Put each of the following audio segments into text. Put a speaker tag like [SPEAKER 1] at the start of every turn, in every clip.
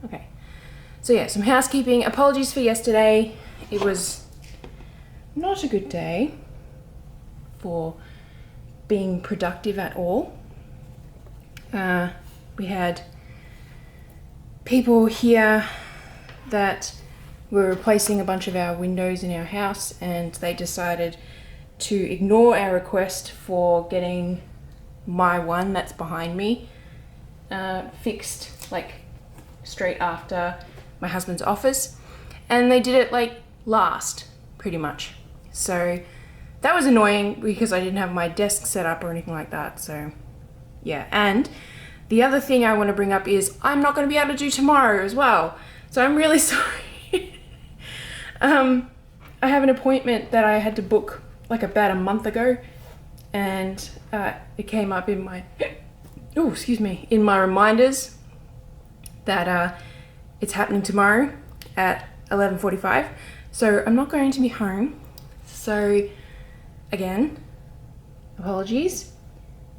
[SPEAKER 1] Okay. So yeah, some housekeeping. Apologies for yesterday. It was not a good day for being productive at all. We had people here that were replacing a bunch of our windows in our house, and they decided to ignore our request for getting my one that's behind me fixed like straight after my husband's office, and they did it like last pretty much. So that was annoying because I didn't have my desk set up or anything like that. So yeah, and the other thing I want to bring up is I'm not going to be able to do tomorrow as well, so I'm really sorry. I have an appointment that I had to book like about a month ago, and it came up in my in my reminders that it's happening tomorrow at 11:45. So I'm not going to be home. So again, apologies.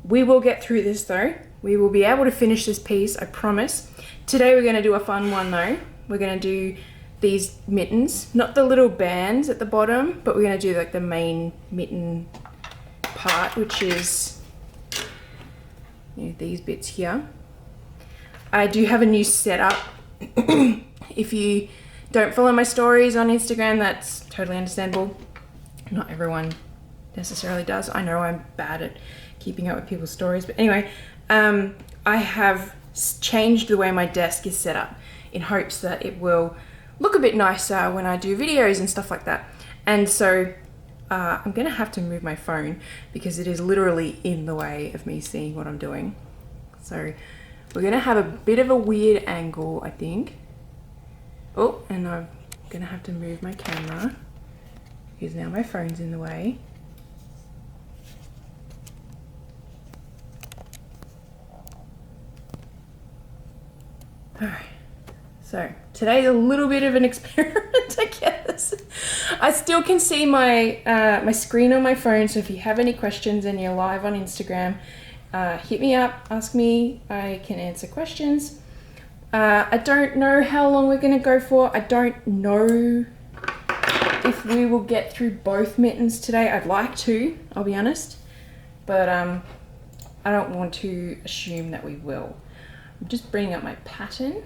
[SPEAKER 1] We will get through this though. We will be able to finish this piece, I promise. Today we're going to do a fun one though. We're going to do these mittens, not the little bands at the bottom, but we're going to do like the main mitten part, which is these bits here. I do have a new setup. If you don't follow my stories on Instagram, that's totally understandable. Not everyone necessarily does. I know I'm bad at keeping up with people's stories, but anyway, I have changed the way my desk is set up in hopes that it will look a bit nicer when I do videos and stuff like that. And so I'm gonna have to move my phone because it is literally in the way of me seeing what I'm doing. So we're gonna have a bit of a weird angle, I think. Oh, and I'm gonna have to move my camera because now my phone's in the way. Alright, so today's a little bit of an experiment, I guess. I still can see my my screen on my phone, so if you have any questions and you're live on Instagram, hit me up, ask me, I can answer questions. I don't know how long we're going to go for. I don't know if we will get through both mittens today. I'd like to, I'll be honest, but I don't want to assume that we will. I'm just bringing up my pattern.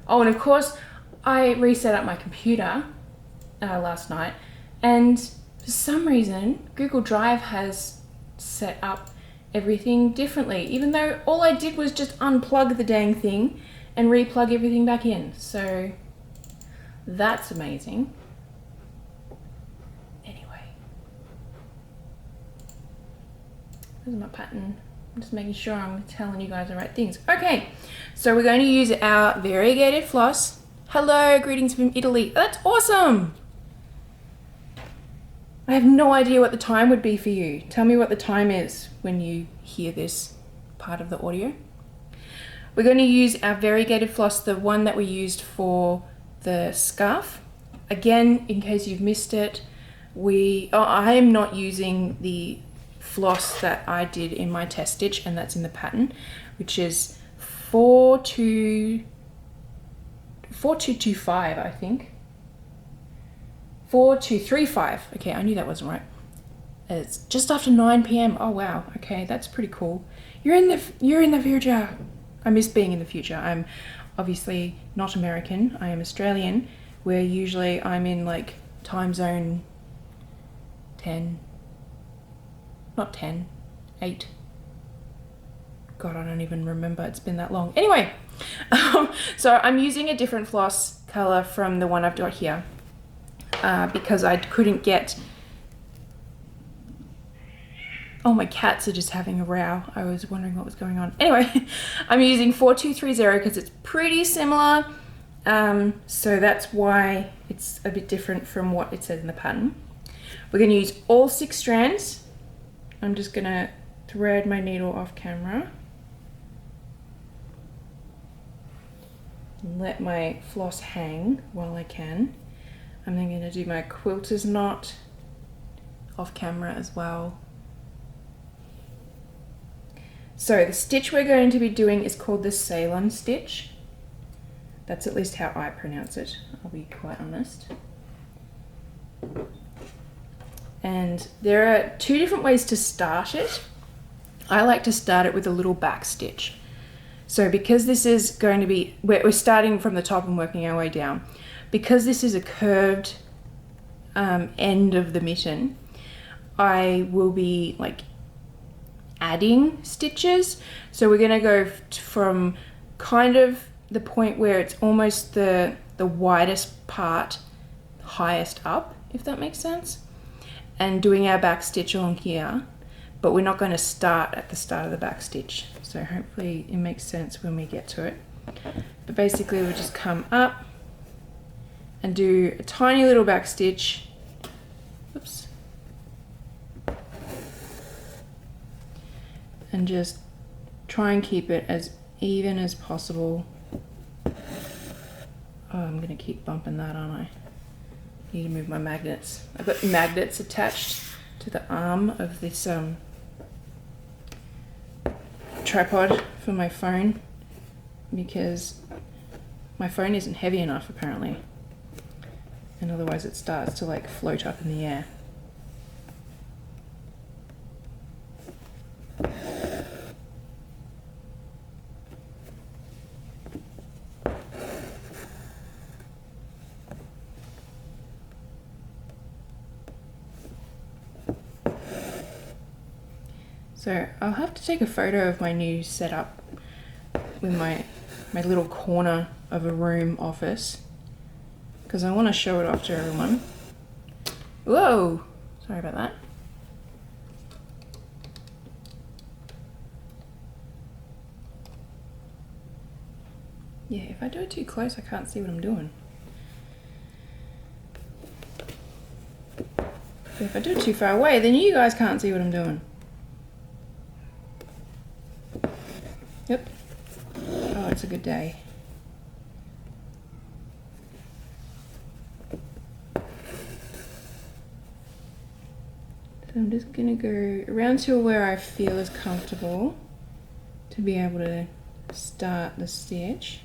[SPEAKER 1] Oh, and of course, I reset up my computer last night, and for some reason, Google Drive has set up everything differently, even though all I did was just unplug the dang thing and replug everything back in. So that's amazing. Anyway, there's my pattern. I'm just making sure I'm telling you guys the right things. Okay, so we're going to use our variegated floss. Hello, greetings from Italy. That's awesome. I have no idea what the time would be for you. Tell me what the time is when you hear this part of the audio. We're going to use our variegated floss, the one that we used for the scarf. Again, in case you've missed it, I am not using the floss that I did in my test stitch, and that's in the pattern, which is 4225, I think. 4235. Okay, I knew that wasn't right. It's just after 9 p.m. Oh wow. Okay, that's pretty cool. You're in the future. I miss being in the future. I'm obviously not American. I am Australian, where usually I'm in like time zone 10. Not 10, 8. God, I don't even remember. It's been that long. Anyway, so I'm using a different floss color from the one I've got here because I couldn't get... Oh, my cats are just having a row. I was wondering what was going on. Anyway, I'm using 4230 because it's pretty similar. So that's why it's a bit different from what it says in the pattern. We're going to use all 6 strands. I'm just going to thread my needle off camera. Let my floss hang while I can. I'm then going to do my quilter's knot off camera as well. So the stitch we're going to be doing is called the Ceylon stitch. That's at least how I pronounce it, I'll be quite honest. And there are two different ways to start it. I like to start it with a little back stitch. So because this is going to be, we're starting from the top and working our way down. Because this is a curved end of the mitten, I will be like adding stitches. So we're gonna go from kind of the point where it's almost the widest part highest up, if that makes sense, and doing our back stitch on here, but we're not going to start at the start of the back stitch. So hopefully it makes sense when we get to it. But basically we'll just come up and do a tiny little back stitch. Oops. And just try and keep it as even as possible. Oh, I'm going to keep bumping that, aren't I? Need to move my magnets. I've got magnets attached to the arm of this tripod for my phone because my phone isn't heavy enough apparently, and otherwise it starts to like float up in the air. So I'll have to take a photo of my new setup with my little corner of a room office because I want to show it off to everyone. Whoa! Sorry about that. Yeah, if I do it too close, I can't see what I'm doing. But if I do it too far away, then you guys can't see what I'm doing. Yep. Oh, it's a good day. So I'm just gonna go around to where I feel is comfortable to be able to start the stitch.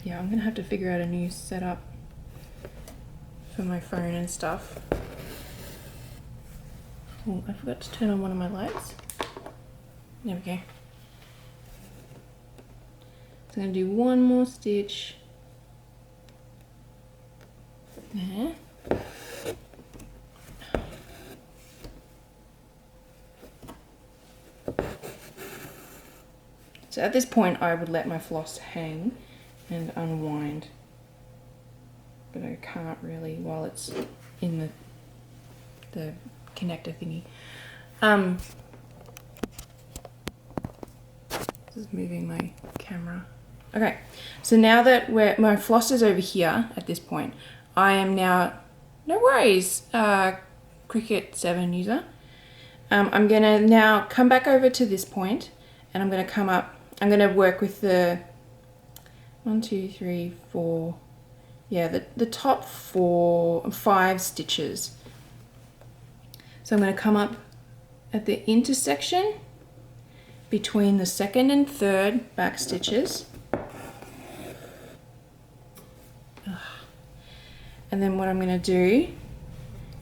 [SPEAKER 1] Yeah, I'm gonna have to figure out a new setup for my phone and stuff. Oh, I forgot to turn on one of my lights. There we go. So I'm gonna do one more stitch there. So at this point I would let my floss hang and unwind, but I can't really while it's in the connector thingy. This is moving my camera. Okay, so now that my floss is over here at this point, I am now, no worries, Cricut 7 user. I'm gonna now come back over to this point and I'm gonna come up, I'm gonna work with the 1, 2, 3, 4, yeah, the top 5 stitches. So I'm going to come up at the intersection between the 2nd and 3rd back stitches. And then what I'm going to do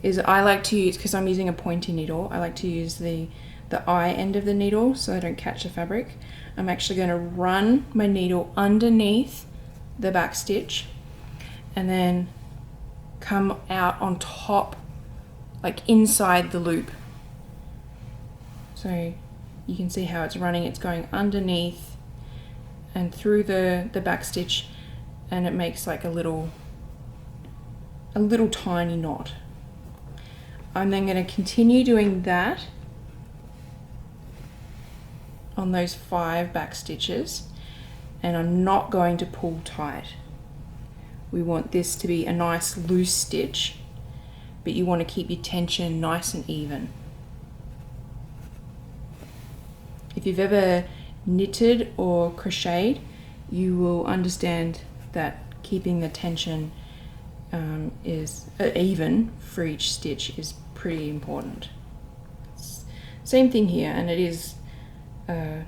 [SPEAKER 1] is I like to use, because I'm using a pointy needle, I like to use the eye end of the needle so I don't catch the fabric. I'm actually going to run my needle underneath the back stitch and then come out on top, like inside the loop. So you can see how it's running, it's going underneath and through the back stitch, and it makes like a little tiny knot. I'm then going to continue doing that on those 5 back stitches, and I'm not going to pull tight. We want this to be a nice loose stitch, but you want to keep your tension nice and even. If you've ever knitted or crocheted, you will understand that keeping the tension is even for each stitch is pretty important. Same thing here, and it is a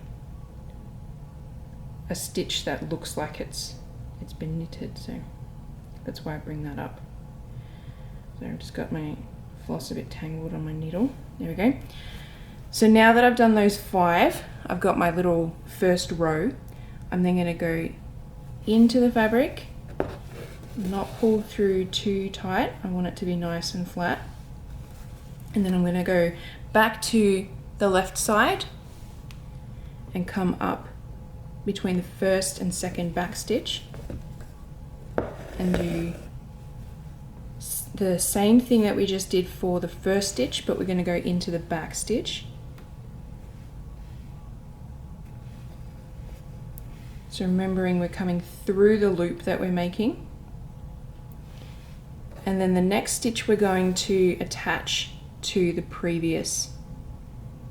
[SPEAKER 1] stitch that looks like it's been knitted, so that's why I bring that up. So I've just got my floss a bit tangled on my needle. There we go. So now that I've done those 5, I've got my little first row. I'm then going to go into the fabric, not pull through too tight. I want it to be nice and flat. And then I'm going to go back to the left side and come up between the first and second back stitch and do the same thing that we just did for the first stitch, but we're going to go into the back stitch. So remembering we're coming through the loop that we're making, and then the next stitch we're going to attach to the previous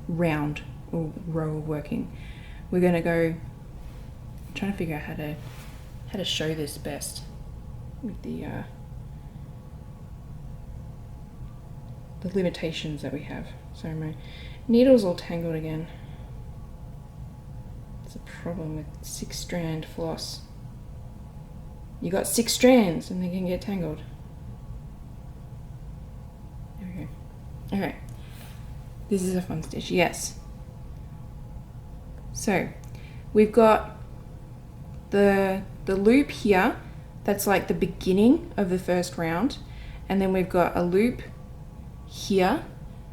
[SPEAKER 1] round or row of working. We're going to go, I'm trying to figure out how to show this best with the limitations that we have. So my needle's all tangled again. It's a problem with 6-strand floss. You got 6 strands and they can get tangled. There we go. Okay, this is a fun stitch, yes. So we've got the loop here, that's like the beginning of the first round, and then we've got a loop here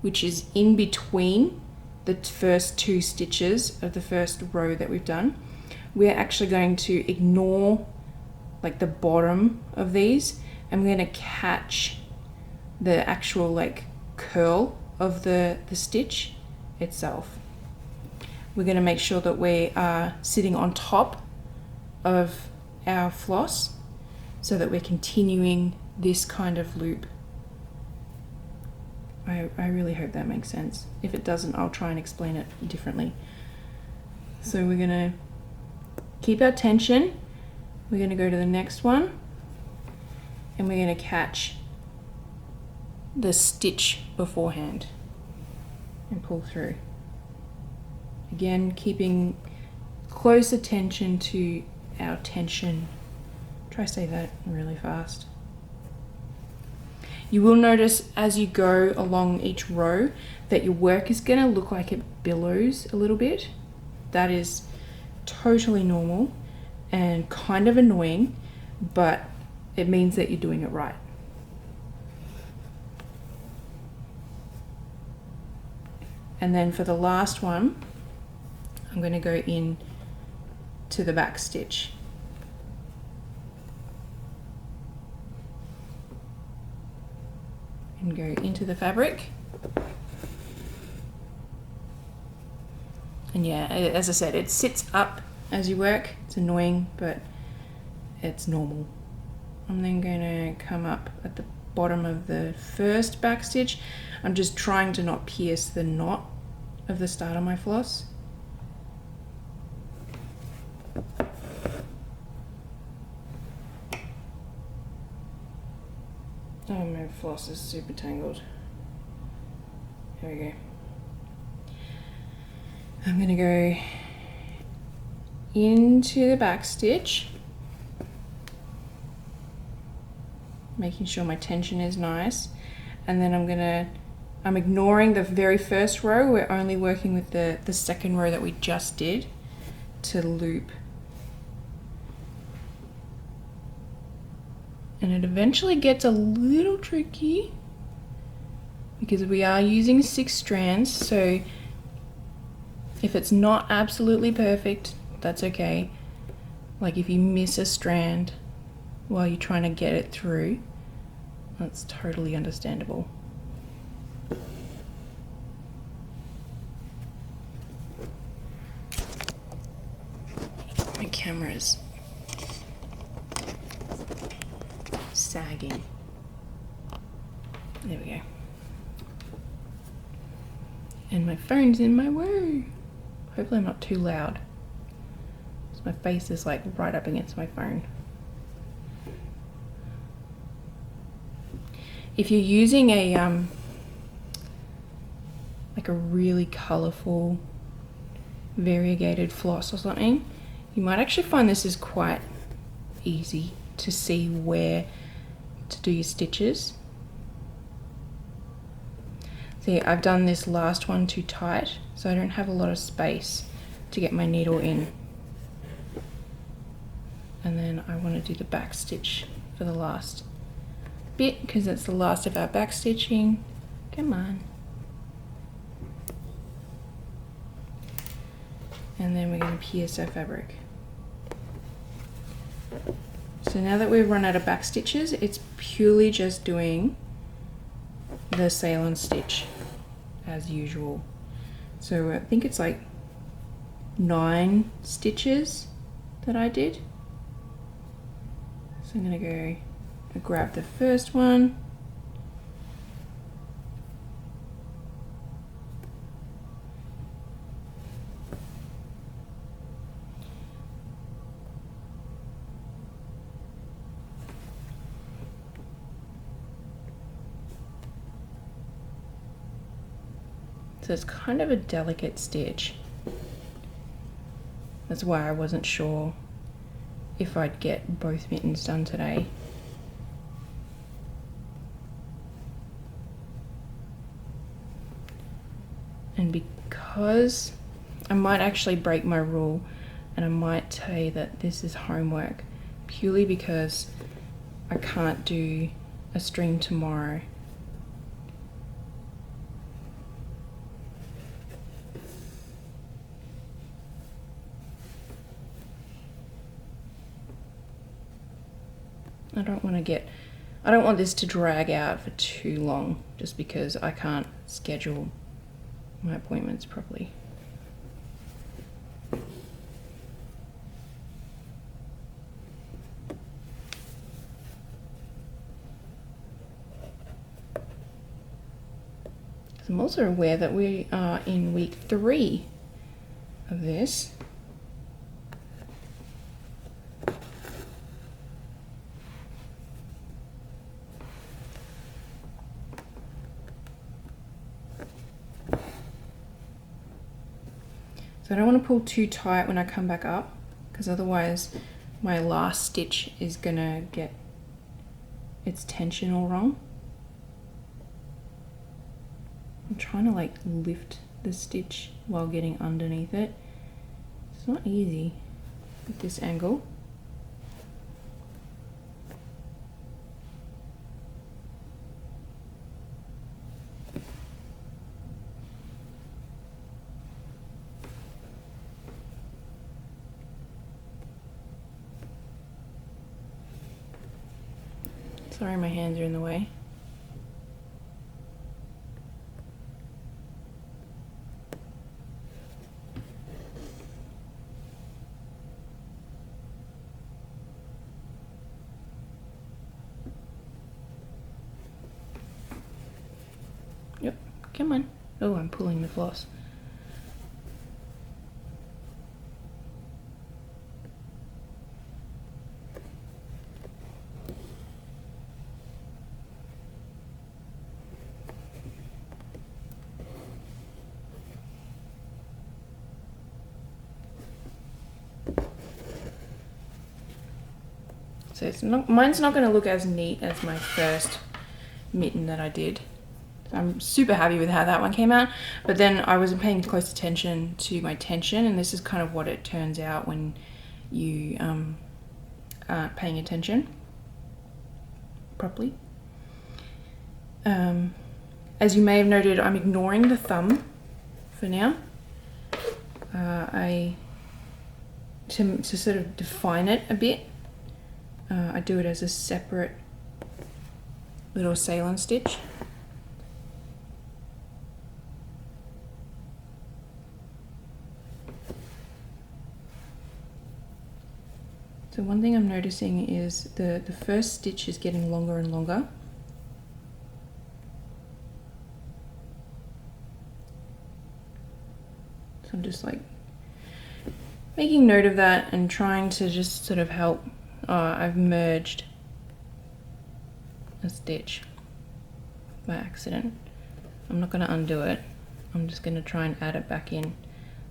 [SPEAKER 1] which is in between the first 2 stitches of the first row that we've done. We're actually going to ignore like the bottom of these, and we're going to catch the actual like curl of the stitch itself. We're going to make sure that we are sitting on top of our floss so that we're continuing this kind of loop. I really hope that makes sense. If it doesn't, I'll try and explain it differently. So we're going to keep our tension. We're going to go to the next one, and we're going to catch the stitch beforehand and pull through. Again, keeping close attention to our tension. Try to say that really fast. You will notice as you go along each row that your work is going to look like it billows a little bit. That is totally normal and kind of annoying, but it means that you're doing it right. And then for the last one, I'm going to go in to the back stitch. And go into the fabric. And yeah, as I said, it sits up as you work. It's annoying, but it's normal. I'm then going to come up at the bottom of the first back stitch. I'm just trying to not pierce the knot of the start of my floss. Oh, my floss is super tangled. There we go. I'm going to go into the back stitch, making sure my tension is nice, and then I'm ignoring the very first row. We're only working with the second row that we just did to loop. And it eventually gets a little tricky because we are using 6 strands, so if it's not absolutely perfect, that's okay. Like if you miss a strand while you're trying to get it through, that's totally understandable. My camera's sagging. There we go. And my phone's in my way. Hopefully I'm not too loud. My face is like right up against my phone. if you're using a like a really colorful variegated floss or something, you might actually find this is quite easy to see where to do your stitches. See, I've done this last one too tight, so I don't have a lot of space to get my needle in. And then I want to do the back stitch for the last bit, because it's the last of our back stitching. Come on. And then we're going to pierce our fabric. So now that we've run out of back stitches, it's purely just doing the Ceylon stitch as usual. So I think it's like 9 stitches that I did. So I'm going to go and grab the first one. So it's kind of a delicate stitch. That's why I wasn't sure if I'd get both mittens done today. And because I might actually break my rule, and I might tell you that this is homework, purely because I can't do a stream tomorrow. I don't want this to drag out for too long, just because I can't schedule my appointments properly. I'm also aware that we are in week 3 of this. So I don't want to pull too tight when I come back up, because otherwise my last stitch is gonna get its tension all wrong. I'm trying to like lift the stitch while getting underneath it. It's not easy at this angle. Sorry, my hands are in the way. Yep, come on. Oh, I'm pulling the floss. So it's not, mine's not going to look as neat as my first mitten that I did. I'm super happy with how that one came out, but then I wasn't paying close attention to my tension, and this is kind of what it turns out when you aren't paying attention properly. As you may have noted, I'm ignoring the thumb for now. To sort of define it a bit, I do it as a separate little Ceylon stitch. So one thing I'm noticing is the first stitch is getting longer and longer. So I'm just like making note of that and trying to just sort of help. I've merged a stitch. by accident. I'm not going to undo it. I'm just going to try and add it back in.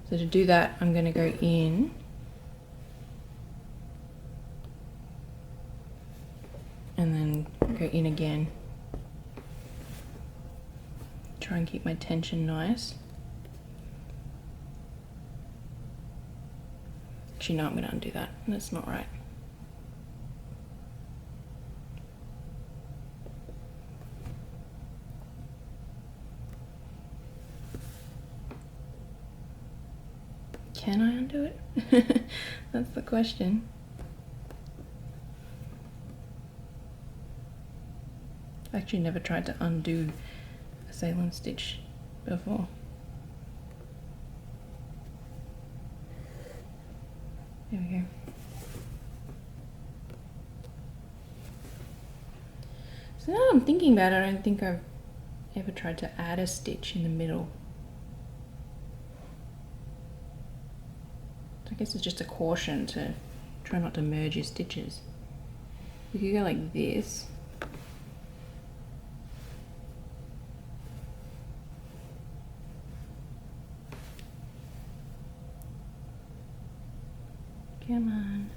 [SPEAKER 1] So to do that, I'm going to go in and then go in again. Try and keep my tension nice. Actually, no, I'm going to undo that. That's not right. Can I undo it? That's the question. I've actually never tried to undo a Ceylon stitch before. There we go. So now I'm thinking about it, I don't think I've ever tried to add a stitch in the middle. So I guess it's just a caution to try not to merge your stitches. You could go like this. Come on.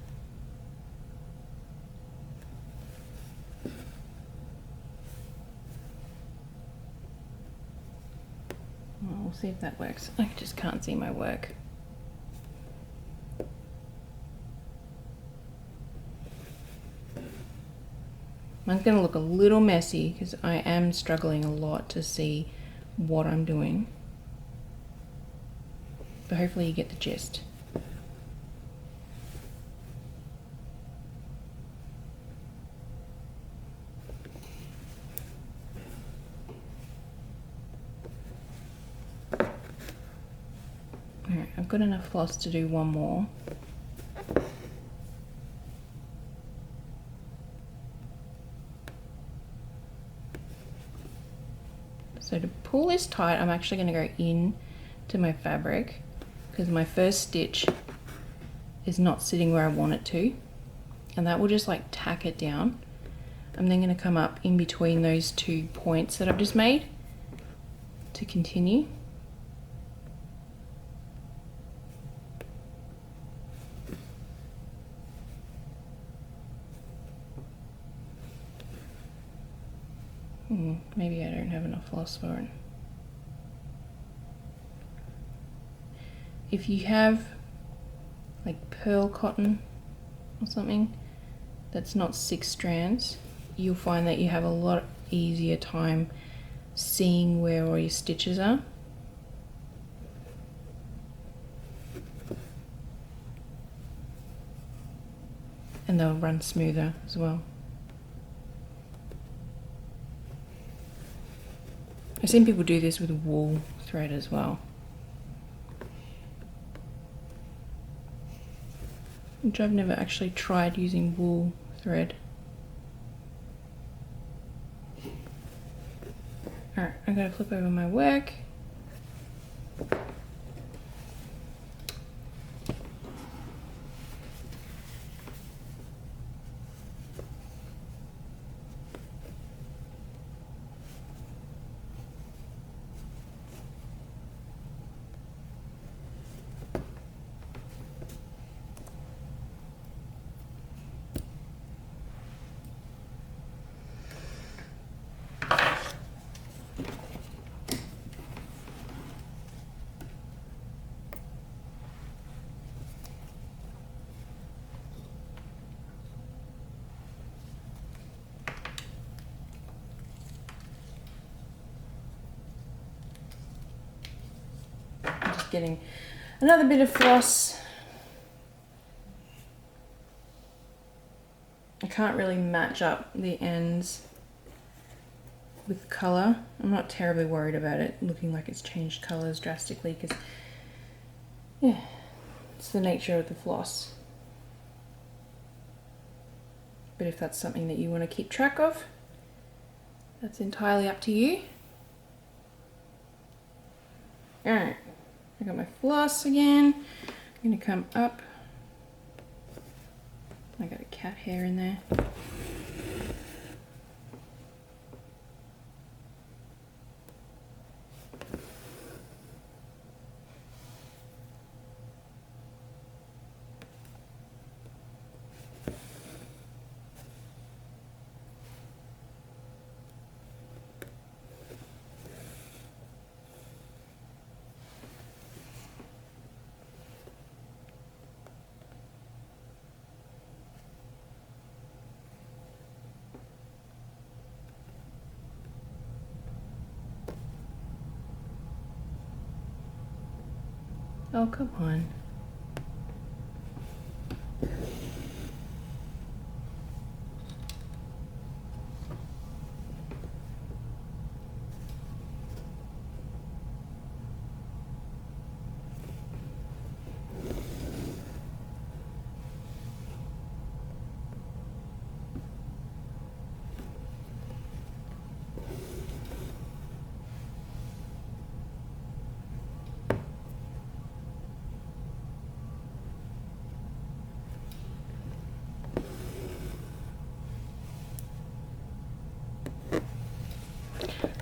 [SPEAKER 1] Well, we'll see if that works. I just can't see my work. Mine's going to look a little messy because I am struggling a lot to see what I'm doing. But hopefully you get the gist. Alright, I've got enough floss to do one more. So to pull this tight, I'm actually going to go in to my fabric because my first stitch is not sitting where I want it to, and that will just like tack it down. I'm then going to come up in between those two points that I've just made to continue. Maybe I don't have enough floss for it. If you have like pearl cotton or something that's not 6 strands, you'll find that you have a lot easier time seeing where all your stitches are. And they'll run smoother as well. I've seen people do this with wool thread as well, which I've never actually tried using wool thread. Alright, I'm going to flip over my work. Getting another bit of floss. I can't really match up the ends with colour. I'm not terribly worried about it looking like it's changed colours drastically because, yeah, it's the nature of the floss. But if that's something that you want to keep track of, that's entirely up to you. Alright. I got my floss again. I'm going to come up. I got a cat hair in there. Oh, come on.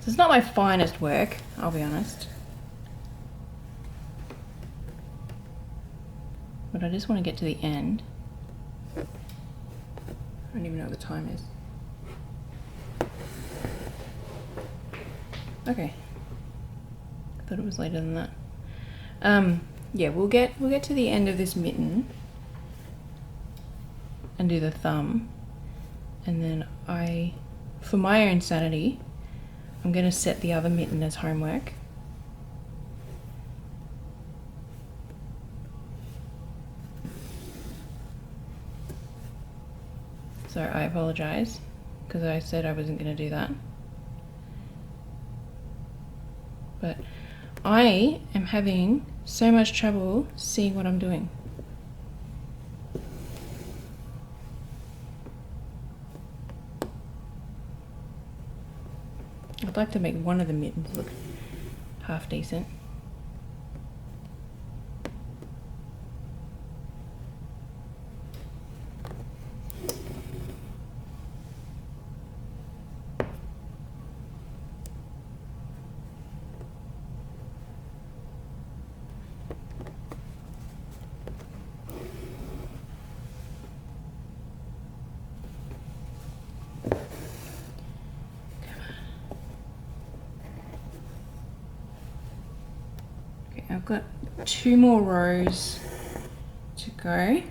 [SPEAKER 1] It's not my finest work, I'll be honest. But I just want to get to the end. I don't even know what the time is. Okay. I thought it was later than that. Yeah, we'll get to the end of this mitten and do the thumb. And then for my own sanity, I'm going to set the other mitten as homework. So I apologize because I said I wasn't going to do that. But I am having so much trouble seeing what I'm doing. I'd like to make one of the mittens look half decent. I've got 2 more rows to go.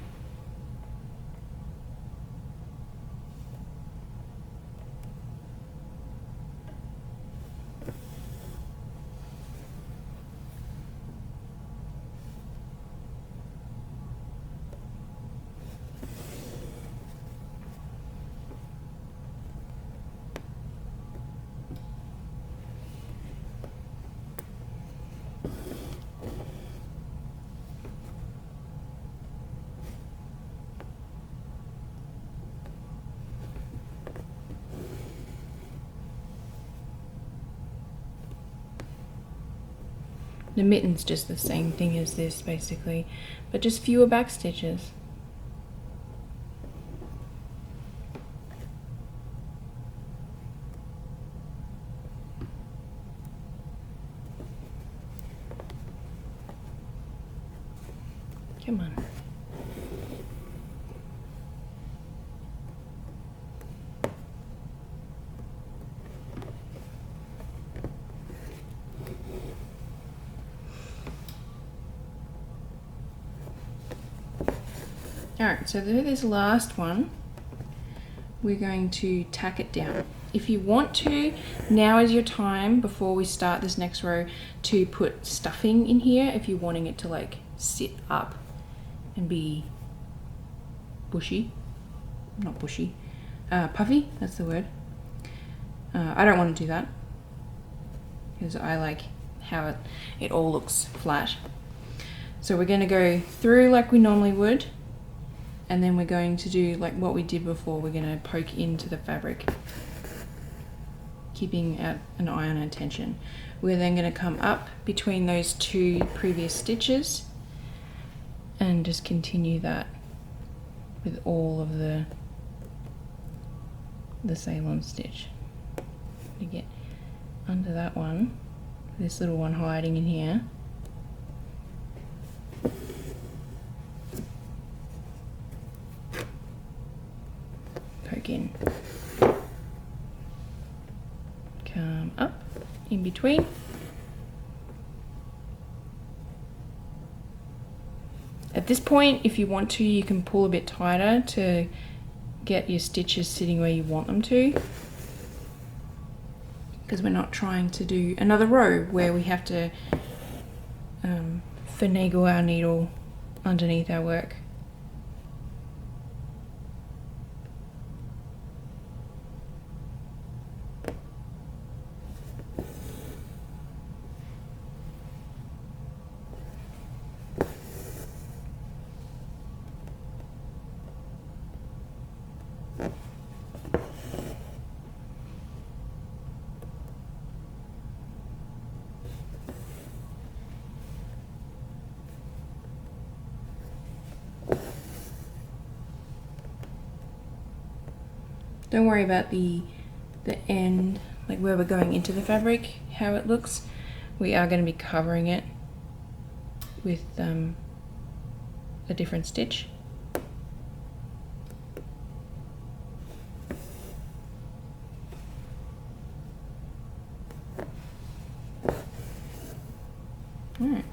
[SPEAKER 1] The mitten's just the same thing as this basically, but just fewer back stitches. Come on. Alright, so this last one, we're going to tack it down. If you want to, now is your time before we start this next row to put stuffing in here if you're wanting it to like sit up and be bushy. Not bushy. Puffy, that's the word. I don't want to do that because I like how it all looks flat. So we're going to go through like we normally would. And then we're going to do like what we did before. We're going to poke into the fabric, keeping an eye on our tension. We're then going to come up between those 2 previous stitches and just continue that with all of the Ceylon stitch. To get under that one, this little one hiding in here. Poke in, come up in between, at this point if you want to you can pull a bit tighter to get your stitches sitting where you want them to, because we're not trying to do another row where we have to finagle our needle underneath our work. Don't worry about the end, like where we're going into the fabric, how it looks. We are going to be covering it with a different stitch. Alright.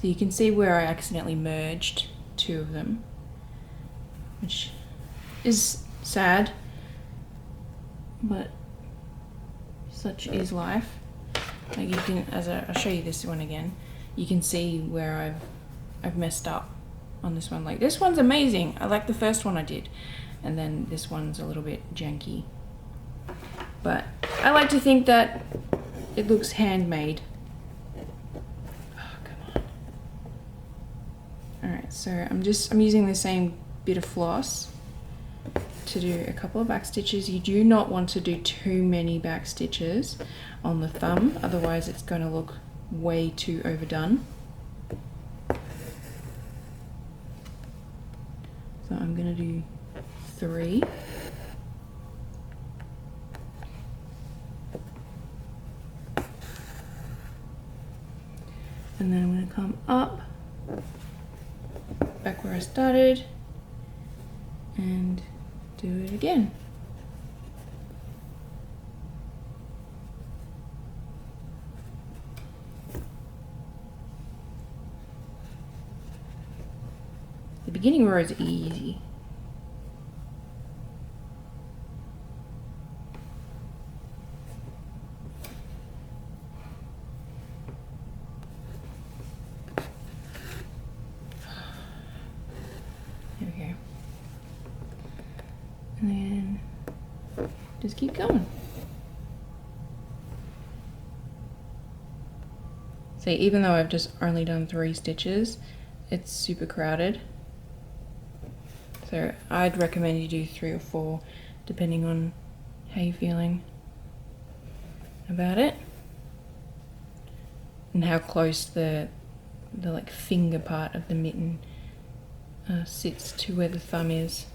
[SPEAKER 1] So you can see where I accidentally merged two of them, which is sad, but such is life. Like you can, I'll show you this one again. You can see where I've messed up on this one. Like this one's amazing. I like the first one I did, and then this one's a little bit janky. But I like to think that it looks handmade. Oh, come on. All right, so I'm using the same bit of floss to do a couple of back stitches. You do not want to do too many back stitches on the thumb, otherwise it's going to look way too overdone. So I'm going to do 3. And then I'm going to come up, back where I started, and do it again. The beginning row is easy. There we go. And then just keep going. See, even though I've just only done 3 stitches, it's super crowded. So I'd recommend you do 3 or 4, depending on how you're feeling about it and how close the like finger part of the mitten sits to where the thumb is.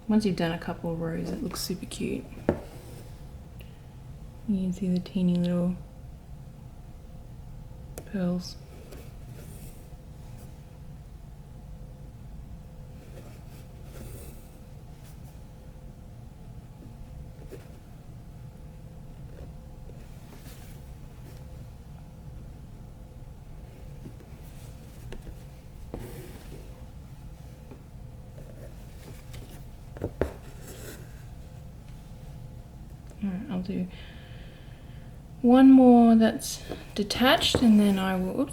[SPEAKER 1] Once you've done a couple of rows, it looks super cute. You can see the teeny little pearls. Alright, I'll do one more that's detached and then I will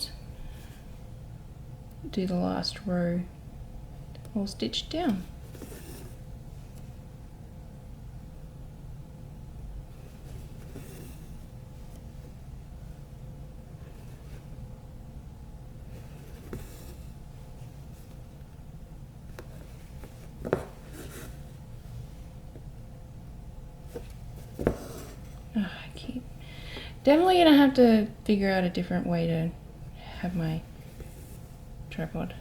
[SPEAKER 1] do the last row all stitched down. Definitely gonna have to figure out a different way to have my tripod.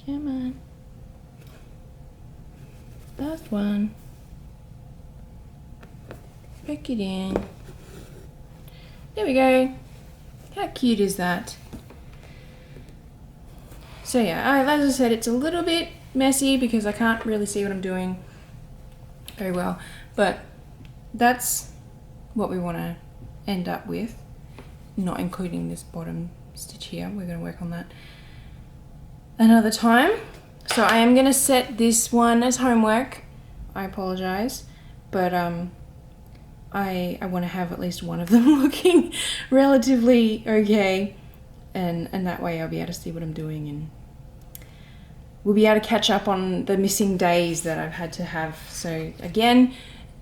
[SPEAKER 1] Come on. Last one. Break it in. There we go. How cute is that? So yeah, as I said, it's a little bit messy because I can't really see what I'm doing very well, but that's what we want to end up with, not including this bottom stitch here. We're going to work on that another time. So I am going to set this one as homework. I apologize, but I want to have at least one of them looking relatively okay, and that way I'll be able to see what I'm doing, and we'll be able to catch up on the missing days that I've had to have. So again,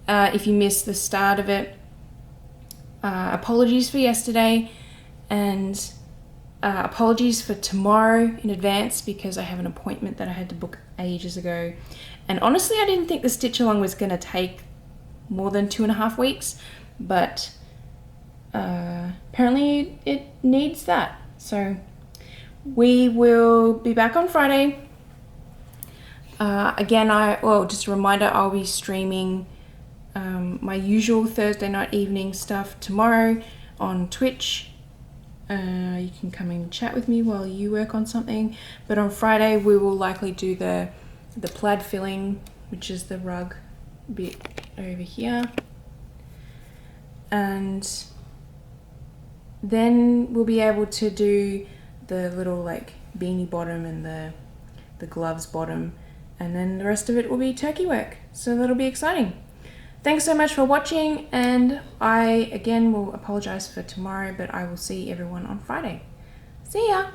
[SPEAKER 1] if you missed the start of it, apologies for yesterday, and apologies for tomorrow in advance because I have an appointment that I had to book ages ago. And honestly, I didn't think the stitch along was going to take more than 2.5 weeks, but apparently it needs that. So we will be back on Friday. Again, just a reminder, I'll be streaming my usual Thursday night evening stuff tomorrow on Twitch. You can come and chat with me while you work on something, but on Friday we will likely do the plaid filling, which is the rug bit over here, and then we'll be able to do the little like beanie bottom and the gloves bottom, and then the rest of it will be turkey work, so that'll be exciting. Thanks so much for watching, and I again will apologize for tomorrow, but I will see everyone on Friday. See ya!